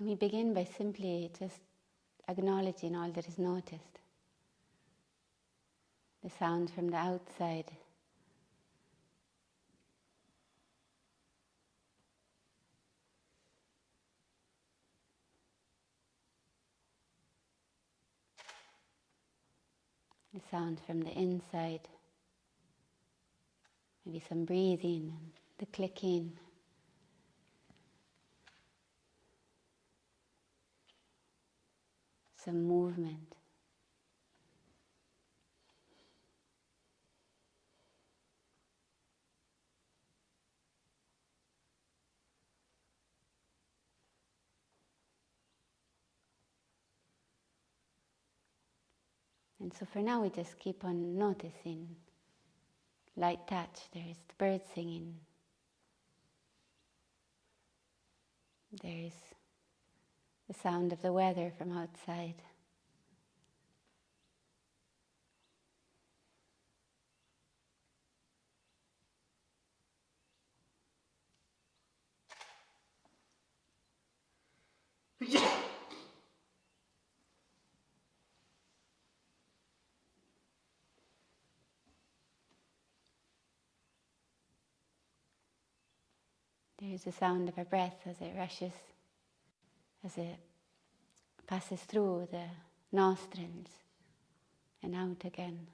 And we begin by simply just acknowledging all that is noticed. The sound from the outside. The sound from the inside. Maybe some breathing and the clicking. Some movement. And so for now we just keep on noticing light touch. There's the birds singing. There's the sound of the weather from outside. There's the sound of our breath as it rushes, as it passes through the nostrils and out again.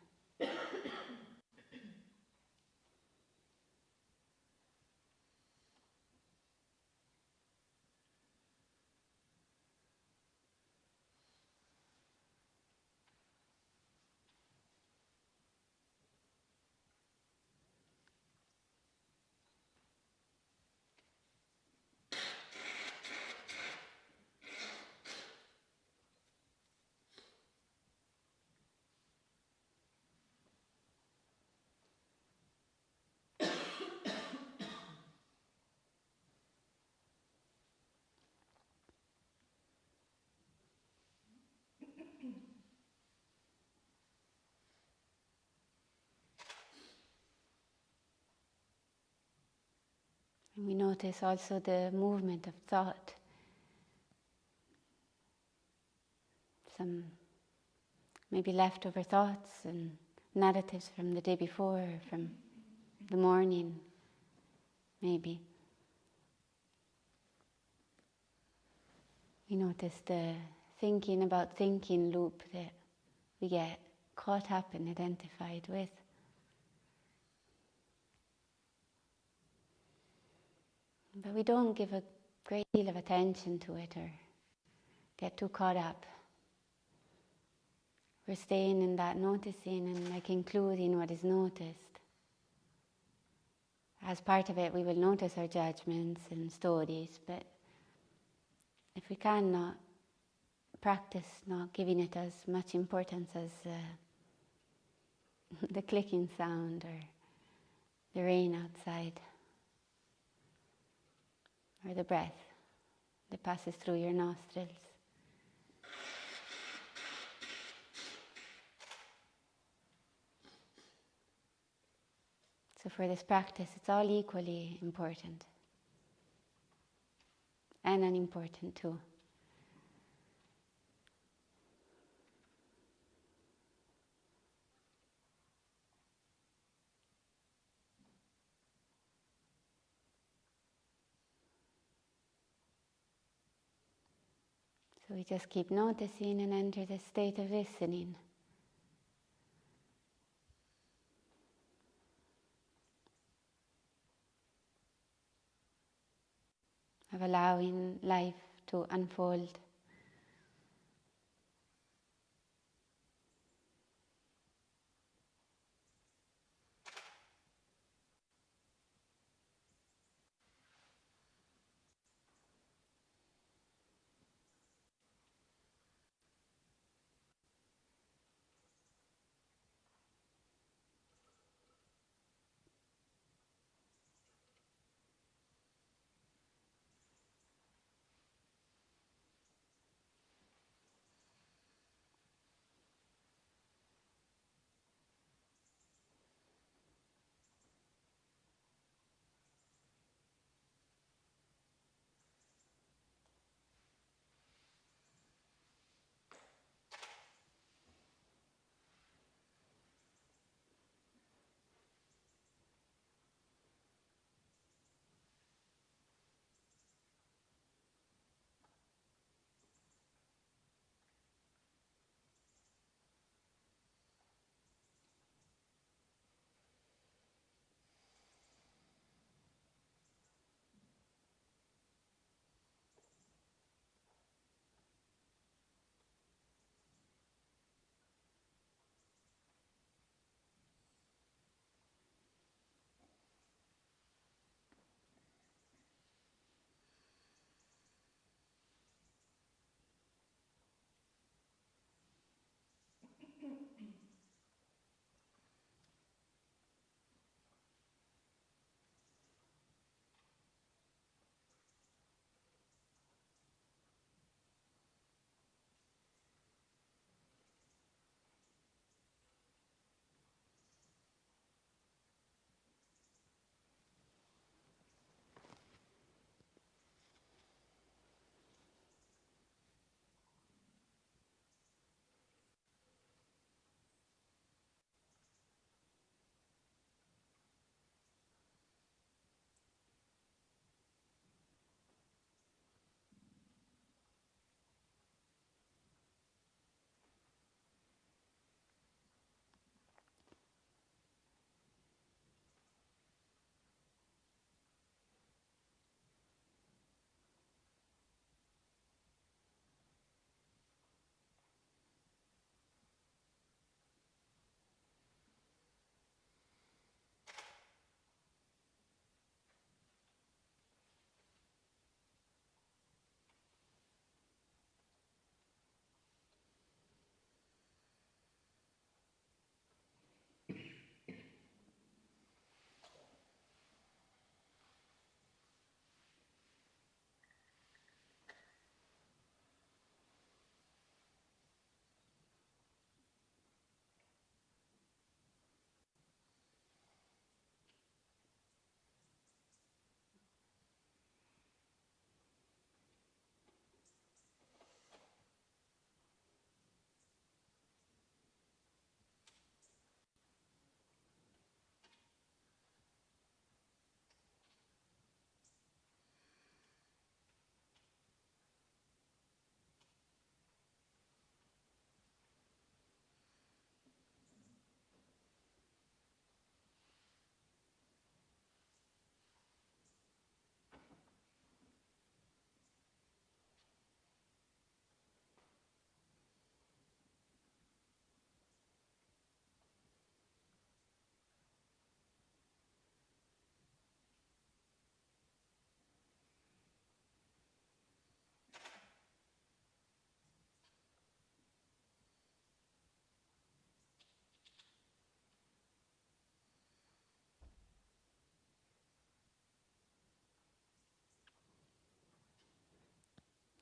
And we notice also the movement of thought. Some maybe leftover thoughts and narratives from the day before, from the morning, maybe. We notice the thinking about thinking loop that we get caught up and identified with. But we don't give a great deal of attention to it or get too caught up. We're staying in that noticing and including what is noticed. As part of it, we will notice our judgments and stories, but if we can not practice not giving it as much importance as the clicking sound or the rain outside, or the breath that passes through your nostrils. So for this practice, it's all equally important and unimportant too. So we just keep noticing and enter the state of listening. Of allowing life to unfold.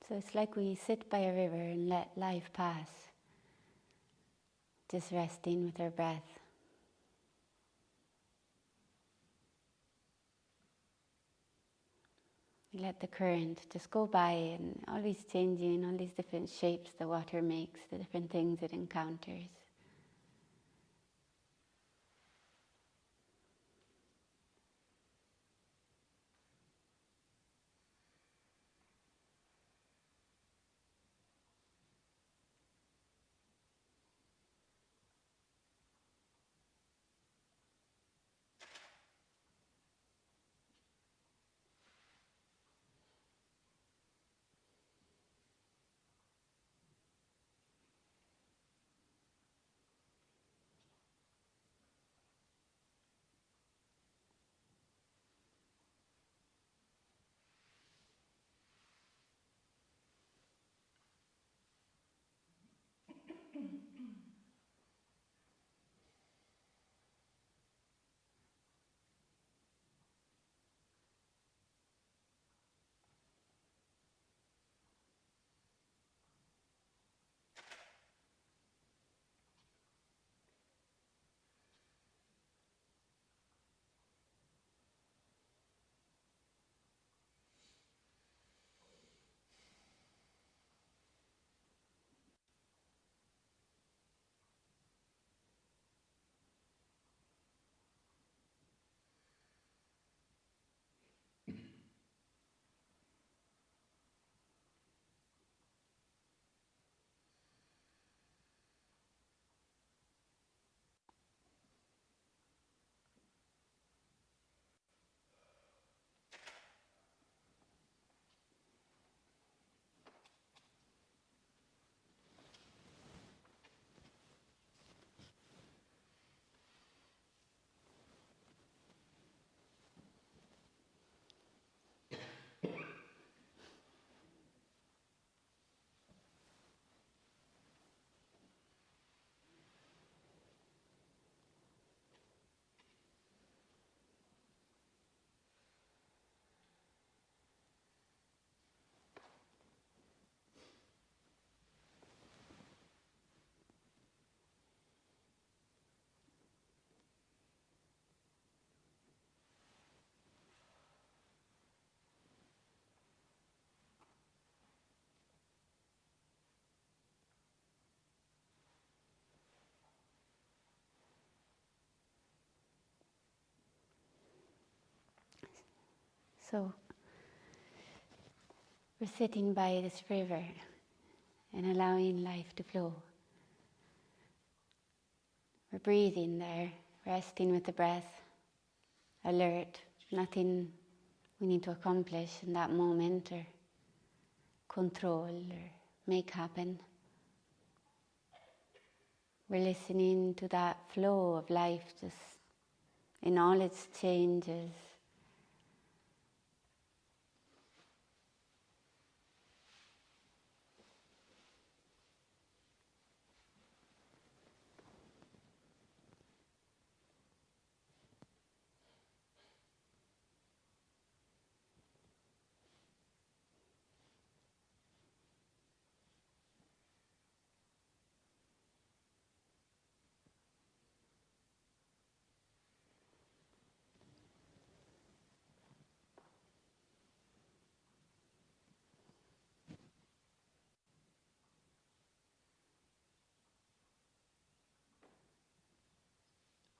So it's like we sit by a river and let life pass, just resting with our breath. We let the current just go by, and all these changing, all these different shapes the water makes, the different things it encounters. So we're sitting by this river and allowing life to flow. We're breathing there, resting with the breath, alert, nothing we need to accomplish in that moment or control or make happen. We're listening to that flow of life just in all its changes.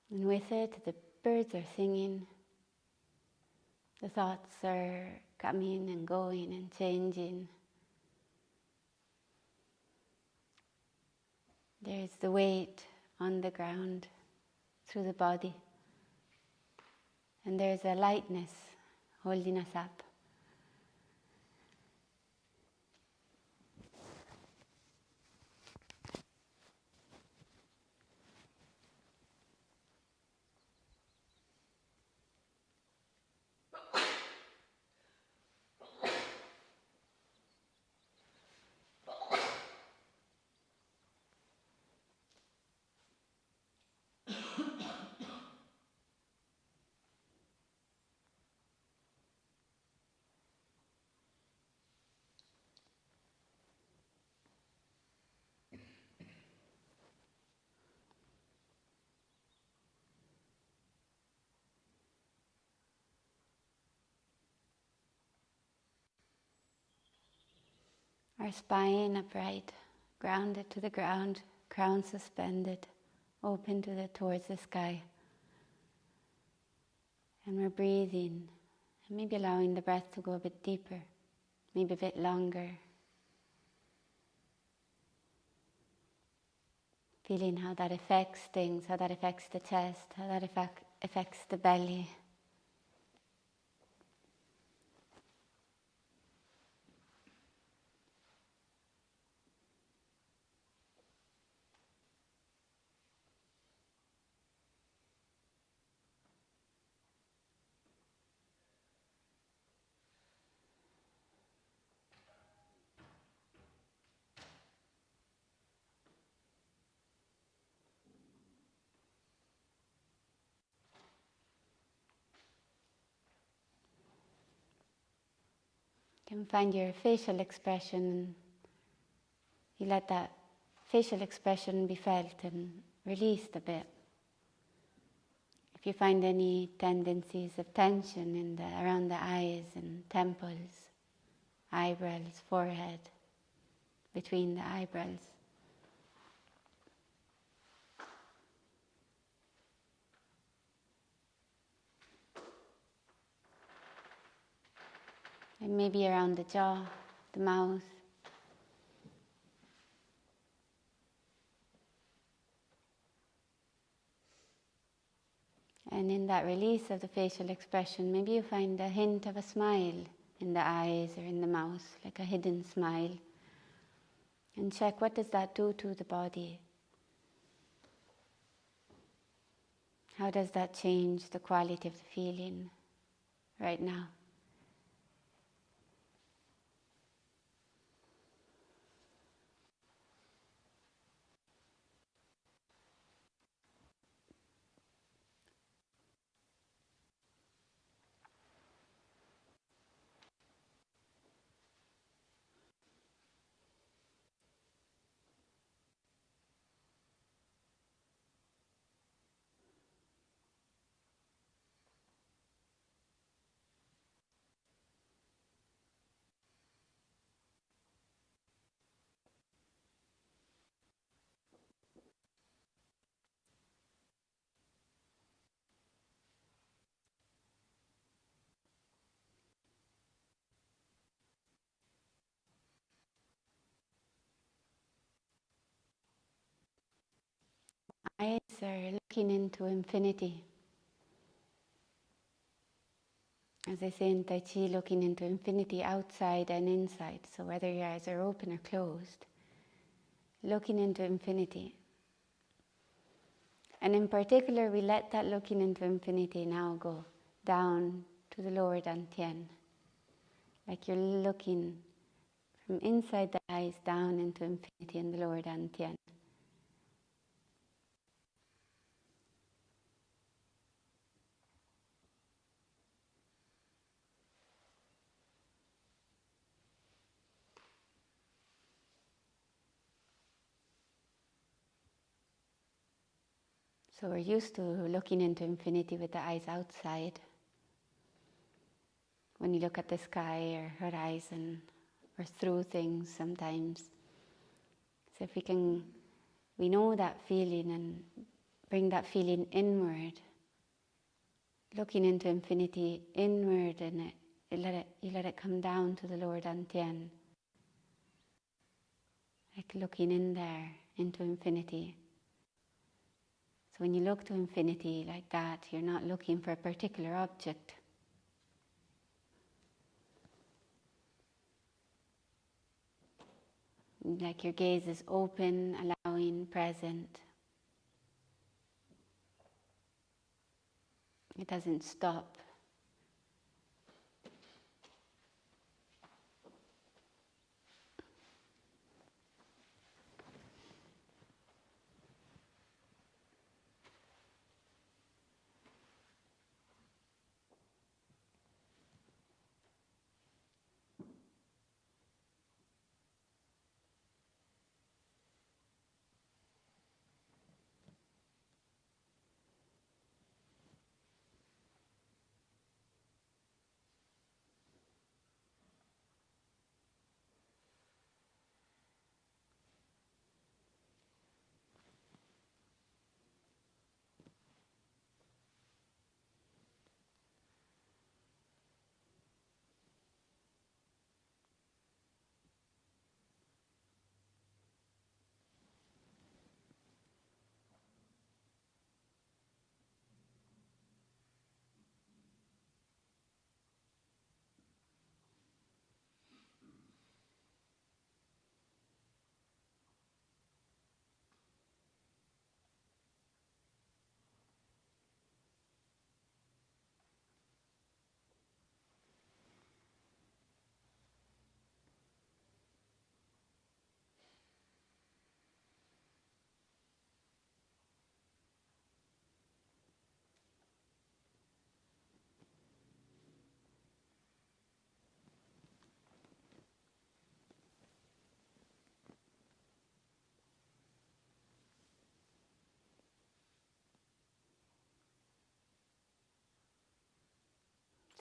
And with it, the birds are singing, the thoughts are coming and going and changing. There's the weight on the ground through the body, and there's a lightness holding us up. Our spine upright, grounded to the ground, crown suspended, open towards the sky. And we're breathing, and maybe allowing the breath to go a bit deeper, maybe a bit longer. Feeling how that affects things, how that affects the chest, how that affects the belly. You can find your facial expression, and you let that facial expression be felt and released a bit. If you find any tendencies of tension around the eyes and temples, eyebrows, forehead, between the eyebrows. And maybe around the jaw, the mouth. And in that release of the facial expression, maybe you find a hint of a smile in the eyes or in the mouth, like a hidden smile. And check, what does that do to the body? How does that change the quality of the feeling right now? Eyes are looking into infinity. As I say in Tai Chi, looking into infinity outside and inside. So whether your eyes are open or closed, looking into infinity. And in particular, we let that looking into infinity now go down to the lower dantian. Like you're looking from inside the eyes down into infinity in the lower dantian. So we're used to looking into infinity with the eyes outside. When you look at the sky or horizon or through things sometimes. So if we know that feeling and bring that feeling inward, looking into infinity inward, and you let it come down to the lower dantian. Like looking in there into infinity. So when you look to infinity like that, you're not looking for a particular object. Like your gaze is open, allowing, present. It doesn't stop.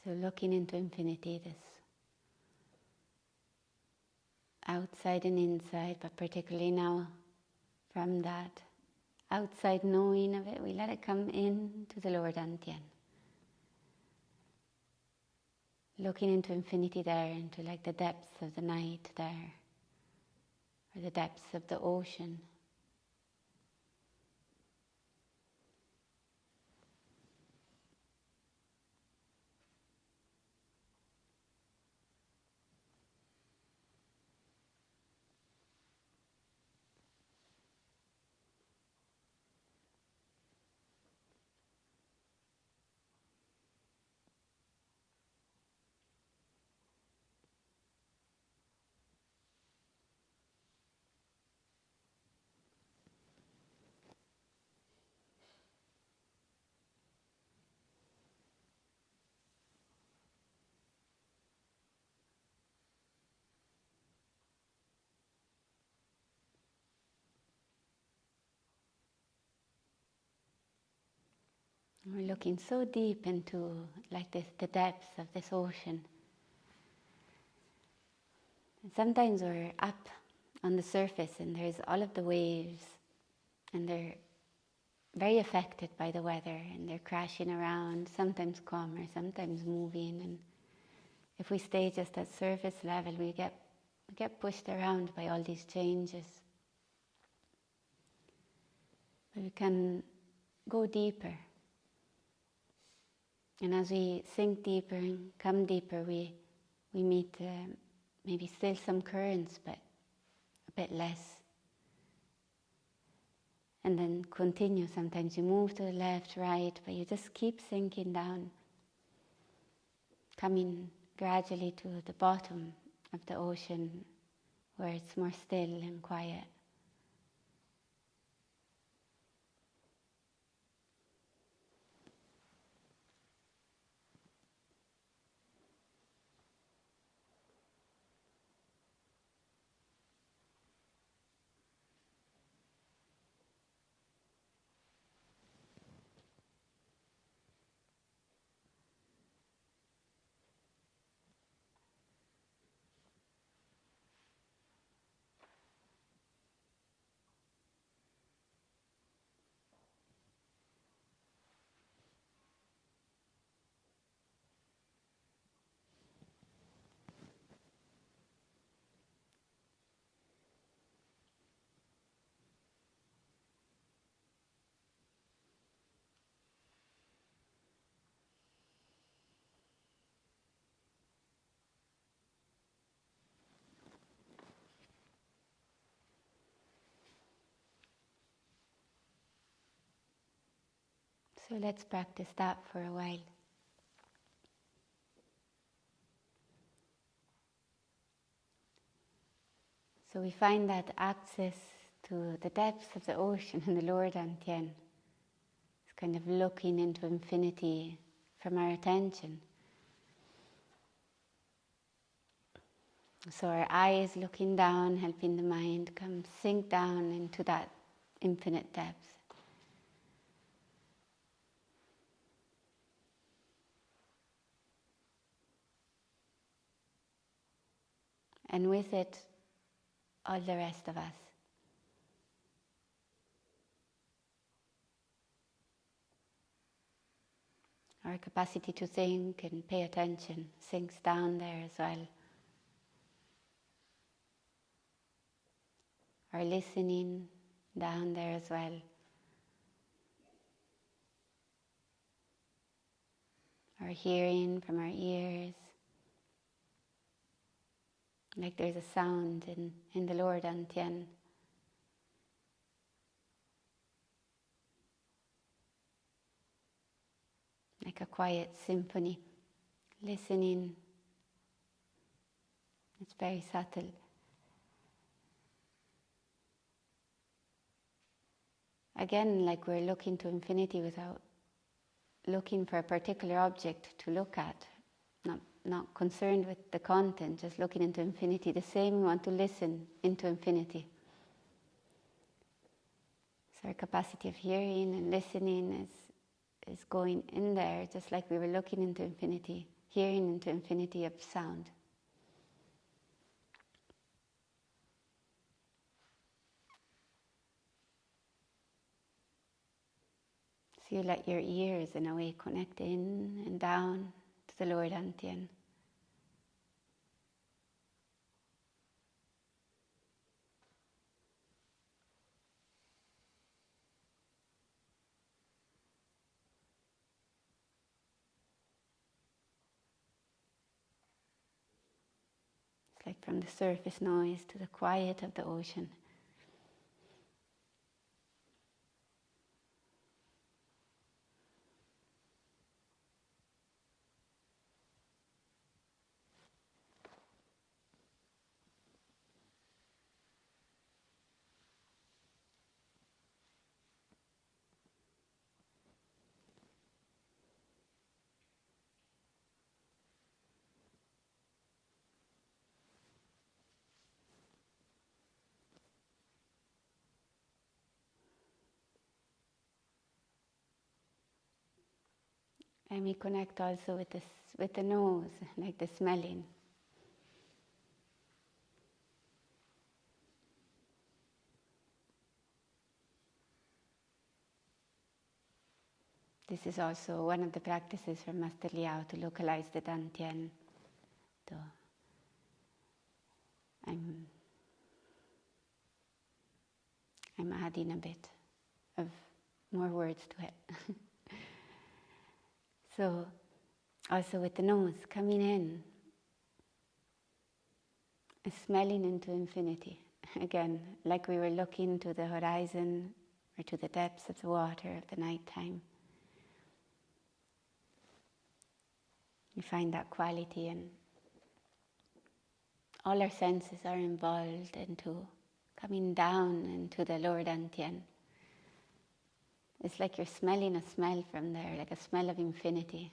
So looking into infinity, this outside and inside, but particularly now from that outside knowing of it, we let it come in to the lower dantian. Looking into infinity there, into like the depths of the night there, or the depths of the ocean. We're looking so deep into like this, the depths of this ocean. And sometimes we're up on the surface and there's all of the waves and they're very affected by the weather and they're crashing around, sometimes calmer, sometimes moving. And if we stay just at surface level, we get pushed around by all these changes. But we can go deeper. And as we sink deeper and come deeper, we meet maybe still some currents, but a bit less. And then continue. Sometimes you move to the left, right, but you just keep sinking down, coming gradually to the bottom of the ocean where it's more still and quiet. So let's practice that for a while. So we find that access to the depths of the ocean in the lower dantian is kind of looking into infinity from our attention. So our eyes looking down, helping the mind come sink down into that infinite depth. And with it, all the rest of us. Our capacity to think and pay attention sinks down there as well. Our listening down there as well. Our hearing from our ears. Like there's a sound in the lower dantian. Like a quiet symphony. Listening. It's very subtle. Again, like we're looking to infinity without looking for a particular object to look at. Not concerned with the content, just looking into infinity. The same, we want to listen into infinity. So our capacity of hearing and listening is going in there, just like we were looking into infinity. hearing into infinity of sound. So you let your ears in a way connect in and down to the lower dantian. It's like from the surface noise to the quiet of the ocean. And we connect also with with the nose, like the smelling. This is also one of the practices from Master Liao to localize the dantian. So I'm adding a bit of more words to it. So also with the nose coming in, smelling into infinity. Again, like we were looking to the horizon or to the depths of the water of the night time. You find that quality, and all our senses are involved into coming down into the lower dantian. It's like you're smelling a smell from there, like a smell of infinity.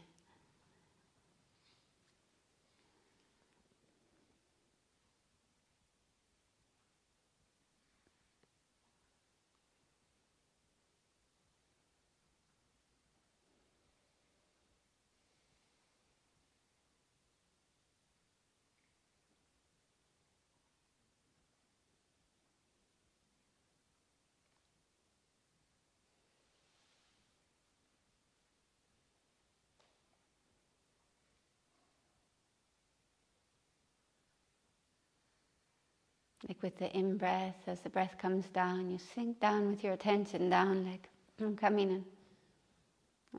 Like with the in-breath, as the breath comes down, you sink down with your attention down, like I'm coming in.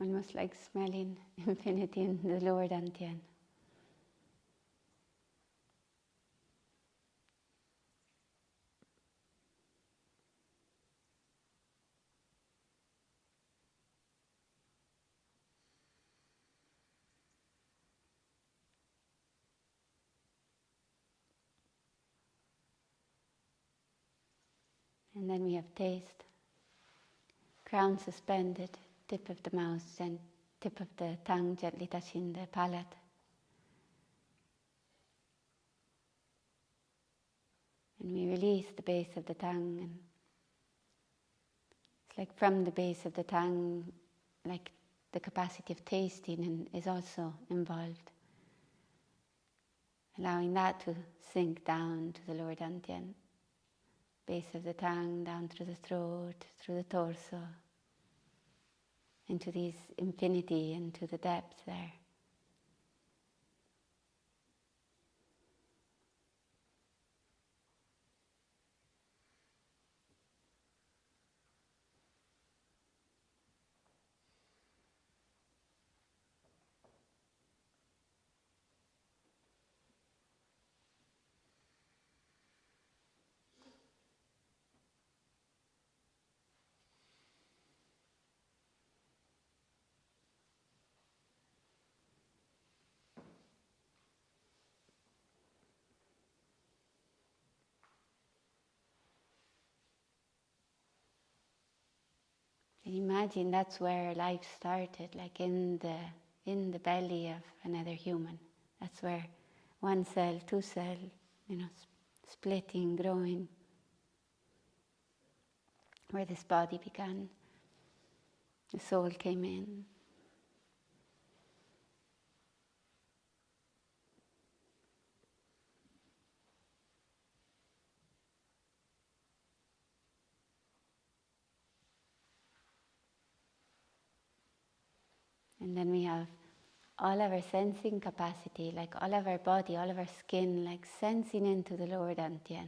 Almost like smelling infinity in the lower dantian. And then we have taste. Crown suspended, tip of the mouth and tip of the tongue gently touching the palate. And we release the base of the tongue, and it's like from the base of the tongue, like the capacity of tasting is also involved. Allowing that to sink down to the lower dantian. Base of the tongue, down through the throat, through the torso, into this infinity, into the depth there. And imagine that's where life started, like in the belly of another human. That's where one cell, two cell, splitting, growing. Where this body began, the soul came in. And then we have all of our sensing capacity, like all of our body, all of our skin, like sensing into the lower dantian.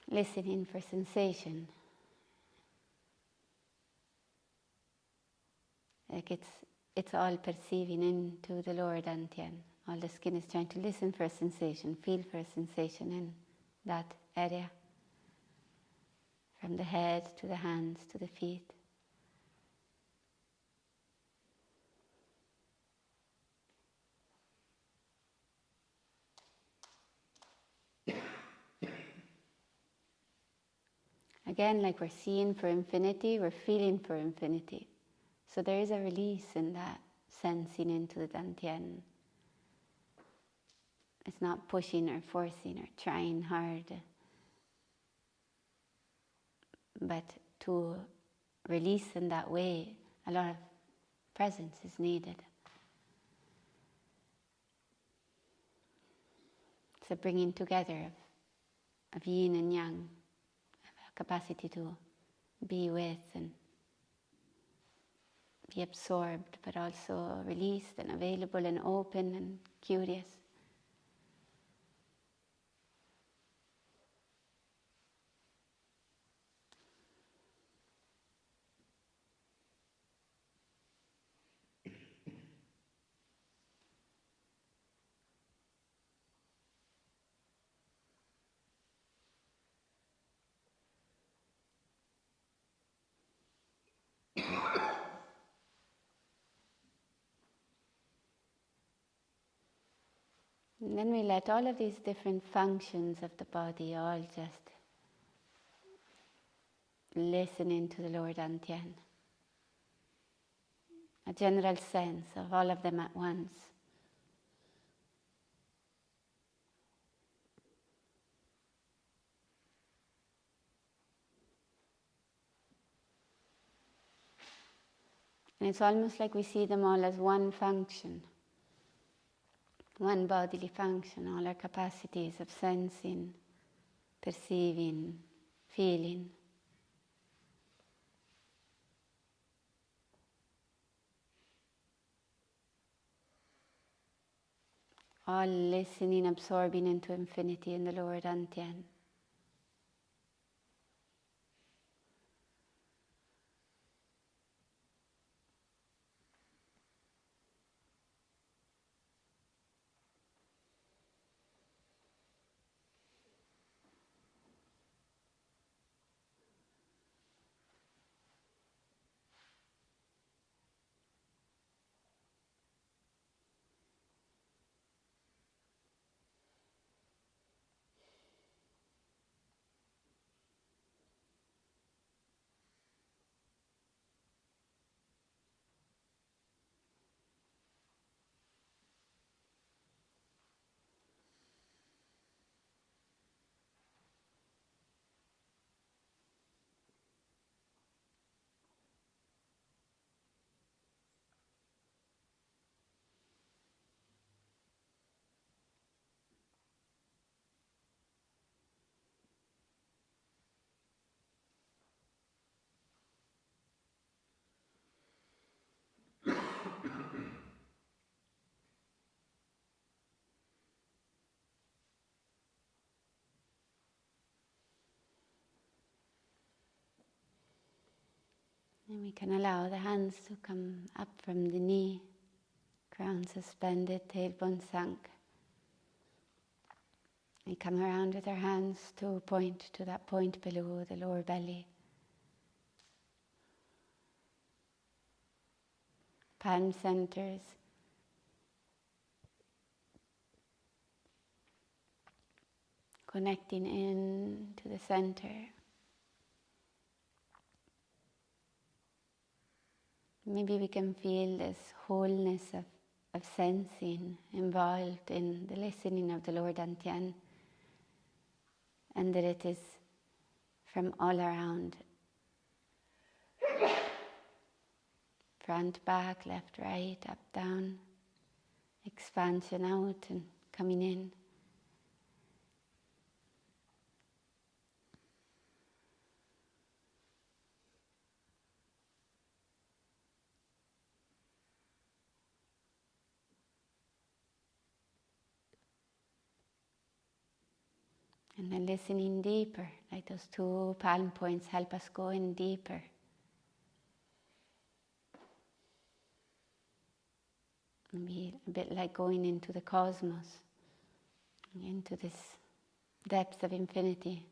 Listening for sensation. Like it's all perceiving into the lower dantian. All the skin is trying to listen for a sensation, feel for a sensation in that area. From the head to the hands to the feet. Again, like we're seeing for infinity, we're feeling for infinity. So there is a release in that sensing into the dantian. It's not pushing or forcing or trying hard, but to release in that way, a lot of presence is needed. It's a bringing together of yin and yang, of a capacity to be with and be absorbed, but also released and available and open and curious. And then we let all of these different functions of the body all just listen into the lower dantian. A general sense of all of them at once. And it's almost like we see them all as one function. One bodily function, all our capacities of sensing, perceiving, feeling. All listening, absorbing into infinity in the lower dantian. And we can allow the hands to come up from the knee, crown suspended, tailbone sunk. We come around with our hands to point to that point below the lower belly. Palm centers. Connecting in to the center. Maybe we can feel this wholeness of sensing involved in the listening of the lower dantian, and that it is from all around. Front, back, left, right, up, down. Expansion out and coming in. And then listening deeper, like those two palm points help us go in deeper. And be a bit like going into the cosmos, into this depth of infinity.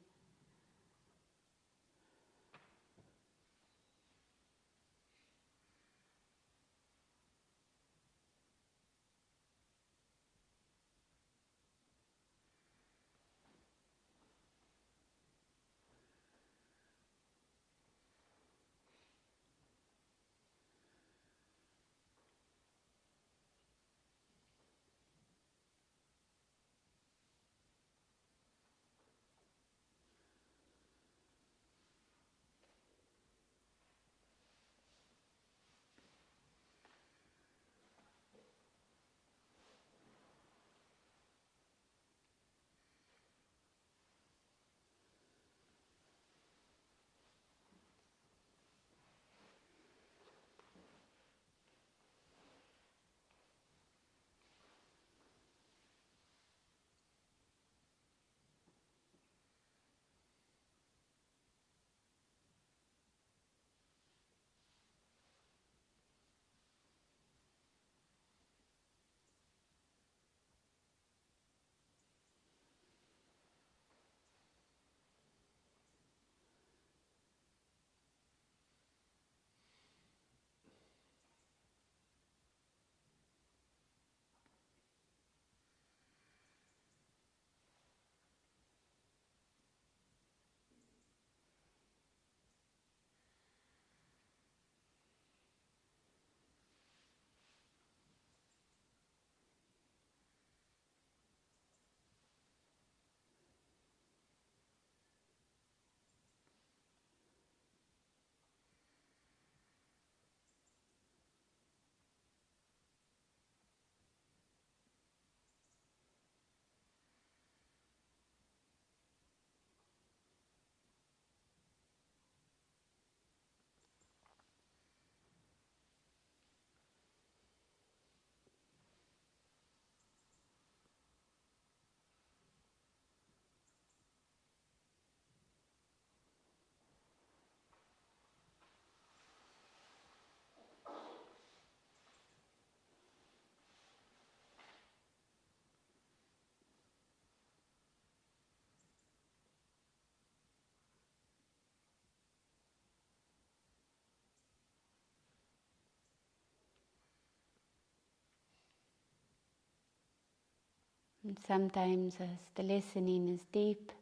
And sometimes as the listening is deep,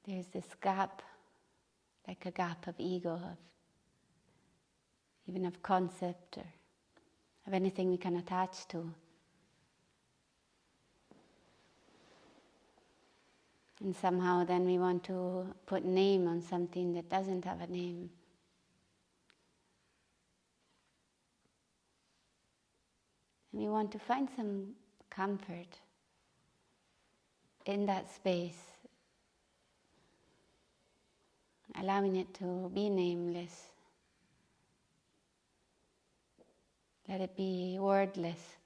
there's this gap, like a gap of ego, of even of concept or of anything we can attach to. And somehow then we want to put name on something that doesn't have a name. And we want to find some comfort in that space, allowing it to be nameless. Let it be wordless.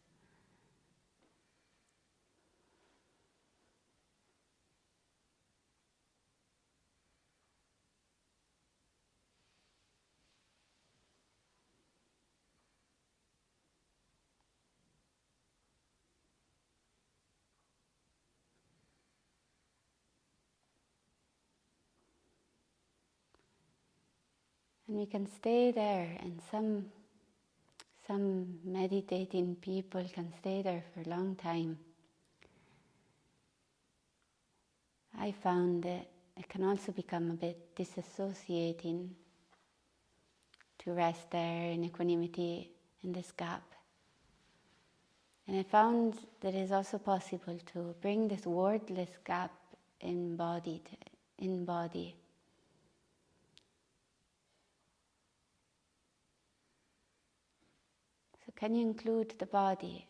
And we can stay there, and some meditating people can stay there for a long time. I found that it can also become a bit disassociating to rest there in equanimity in this gap. And I found that it is also possible to bring this wordless gap embodied in body. So can you include the body,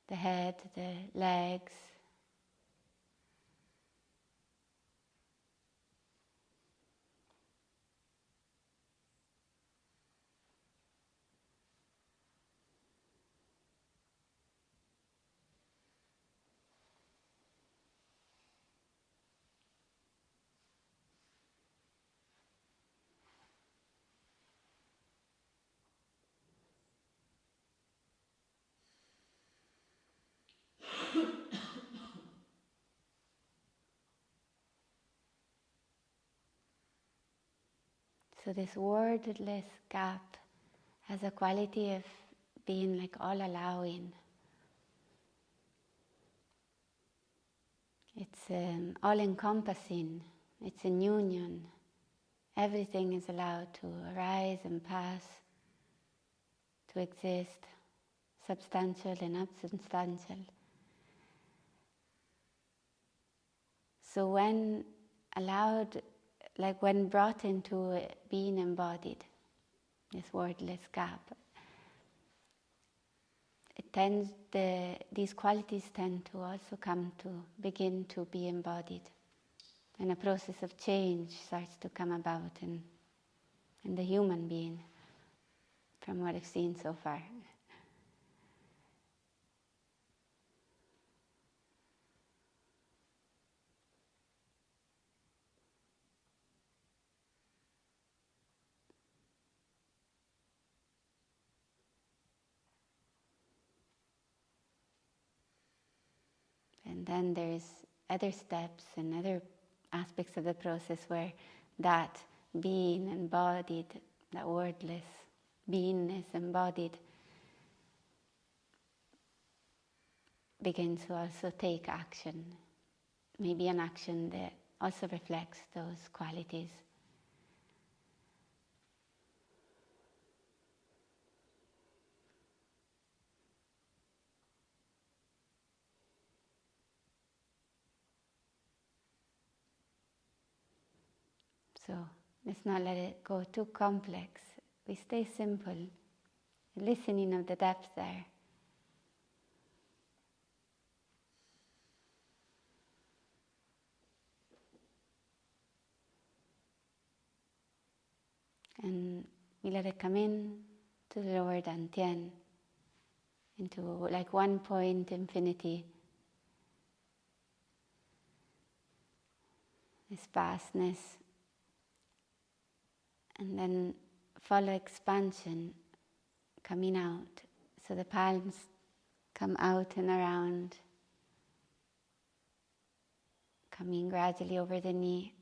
the head, the legs, So this wordless gap has a quality of being like all allowing. It's all encompassing. It's in union. Everything is allowed to arise and pass, to exist, substantial and unsubstantial. So when allowed, like when brought into being embodied, this wordless gap, these qualities tend to also begin to be embodied. And a process of change starts to come about in the human being, from what I've seen so far. And then there's other steps and other aspects of the process where that being embodied, that wordless beingness embodied, begins to also take action. Maybe an action that also reflects those qualities. So let's not let it go too complex. We stay simple, listening of the depth there. And we let it come in to the lower dantian, into like 1 point infinity. This vastness. And then follow expansion coming out. So the palms come out and around, coming gradually over the knee.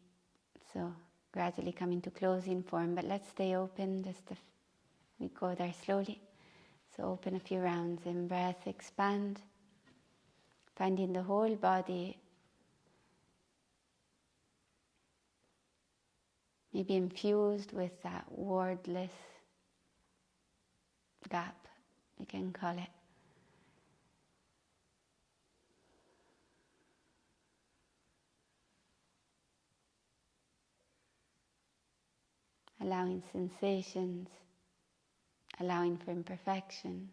So gradually coming to closing form, but let's stay open we go there slowly. So open a few rounds, in breath, expand, finding the whole body maybe infused with that wordless gap, we can call it. Allowing sensations, allowing for imperfection,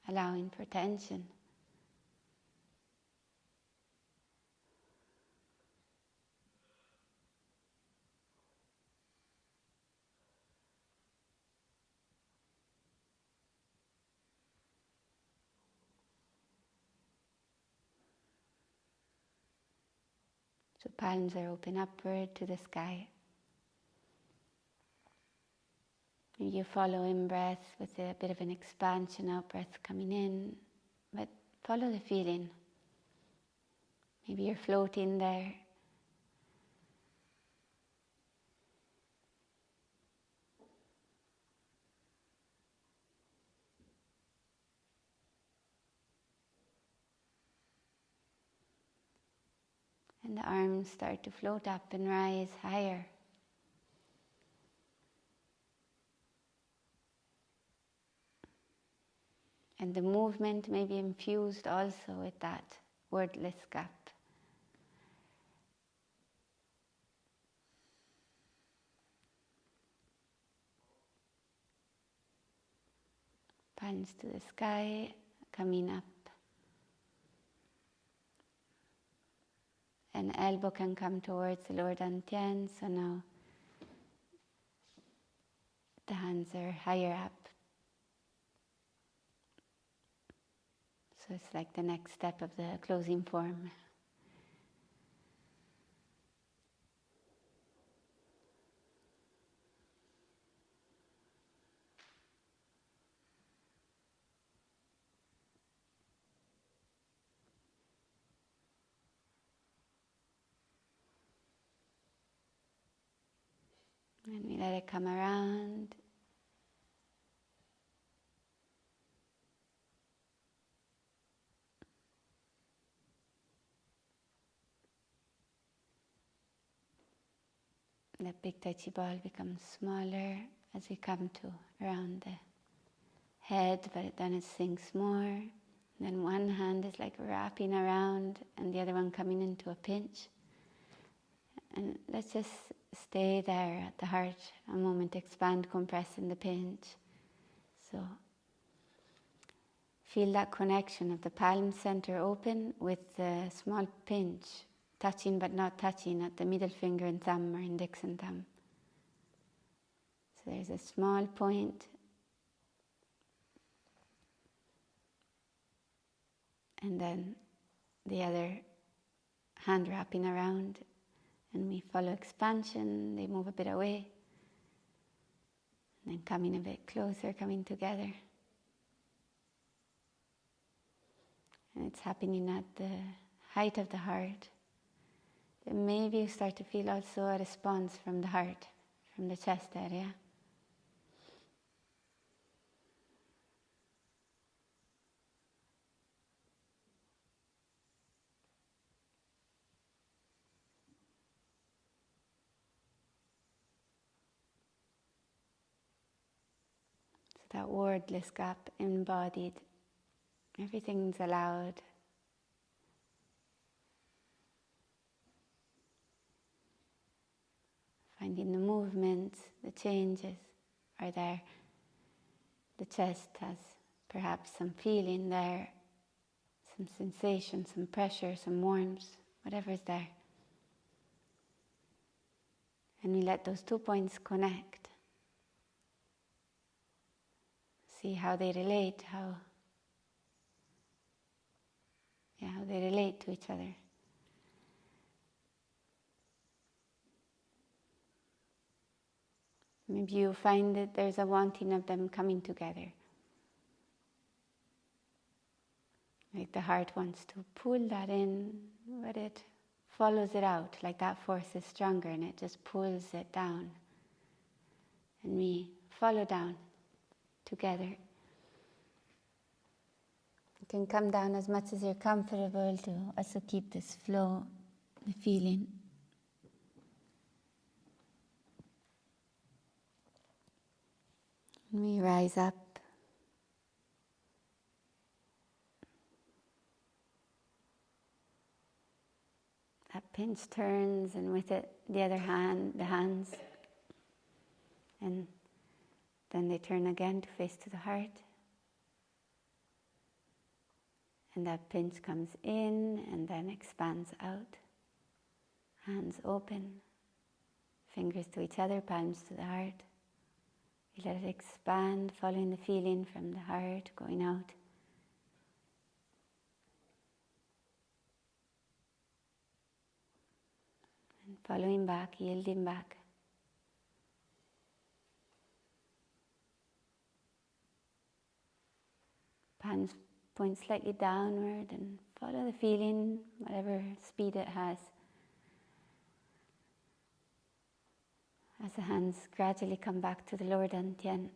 allowing for tension. So palms are open upward to the sky. You follow in breath with a bit of an expansion, out breath coming in, but follow the feeling. Maybe you're floating there. And the arms start to float up and rise higher. And the movement may be infused also with that wordless gap. Palms to the sky, coming up. An elbow can come towards the lower dantian, so now the hands are higher up. So it's like the next step of the closing form. And we let it come around. That big Tai Chi ball becomes smaller as we come to around the head, but then it sinks more. And then one hand is like wrapping around and the other one coming into a pinch. And let's just stay there at the heart a moment, expand, compress in the pinch. So feel that connection of the palm center open with the small pinch, touching but not touching at the middle finger and thumb or index and thumb. So there's a small point, and then the other hand wrapping around, and we follow expansion. They move a bit away, and then coming a bit closer, coming together. And it's happening at the height of the heart. Then maybe you start to feel also a response from the heart, from the chest area. So that wordless gap, embodied. Everything's allowed. Finding the movements, the changes are there. The chest has perhaps some feeling there, some sensation, some pressure, some warmth, whatever's there. And we let those 2 points connect. See how they relate, how they relate to each other. Maybe you find that there's a wanting of them coming together. Like the heart wants to pull that in, but it follows it out. Like that force is stronger and it just pulls it down. And we follow down together. You can come down as much as you're comfortable to also keep this flow, the feeling. And we rise up. That pinch turns, and with it, the other hand, the hands. And then they turn again to face to the heart. And that pinch comes in and then expands out. Hands open, fingers to each other, palms to the heart. We let it expand, following the feeling from the heart, going out. And following back, yielding back. Palms point slightly downward and follow the feeling, whatever speed it has. As the hands gradually come back to the lower dantian.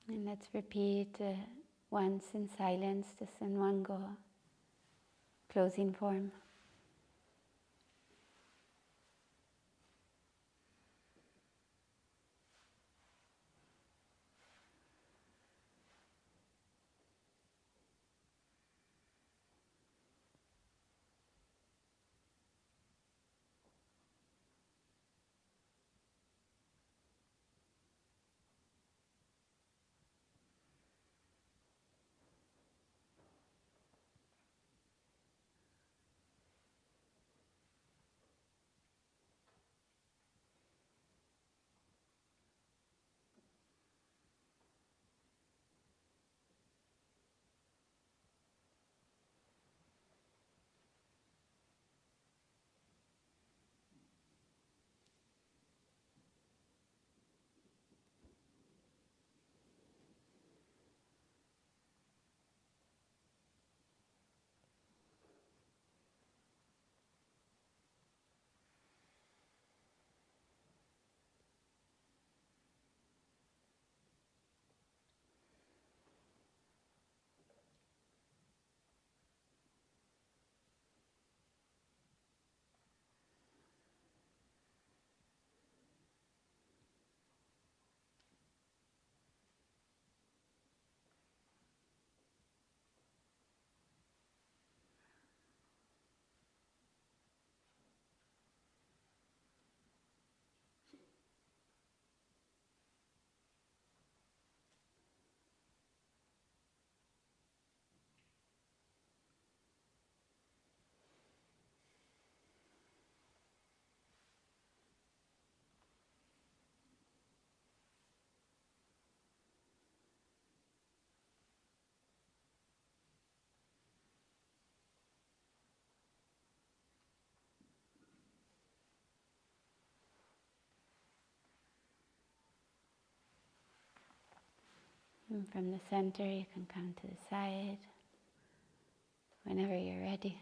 And let's repeat once in silence, just in one go. Closing form. And from the center, you can come to the side whenever you're ready.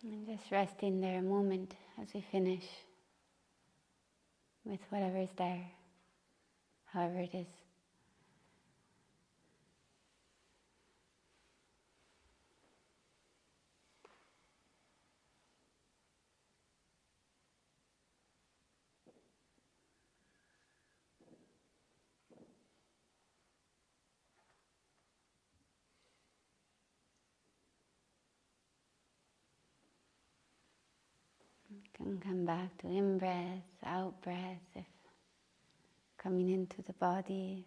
And just resting there a moment as we finish with whatever is there, however it is. You can come back to in-breath, out-breath, if coming into the body.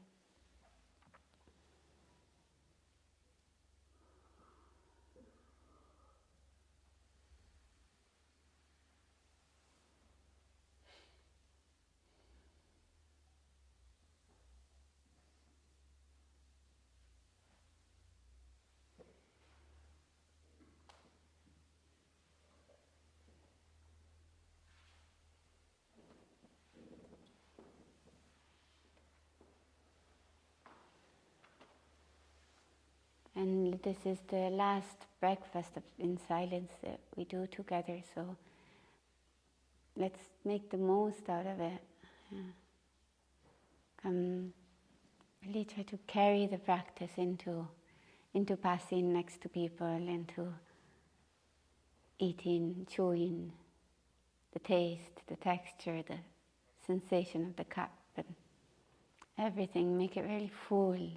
And this is the last breakfast in silence that we do together, so let's make the most out of it. Yeah. Come, really try to carry the practice into passing next to people, into eating, chewing, the taste, the texture, the sensation of the cup, and everything. Make it really full.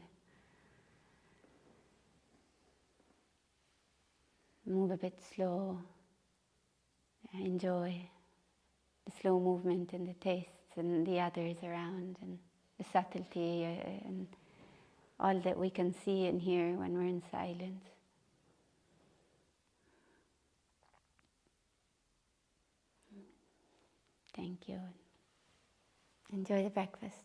Move a bit slow. Enjoy the slow movement and the tastes and the others around and the subtlety and all that we can see and hear when we're in silence. Thank you. Enjoy the breakfast.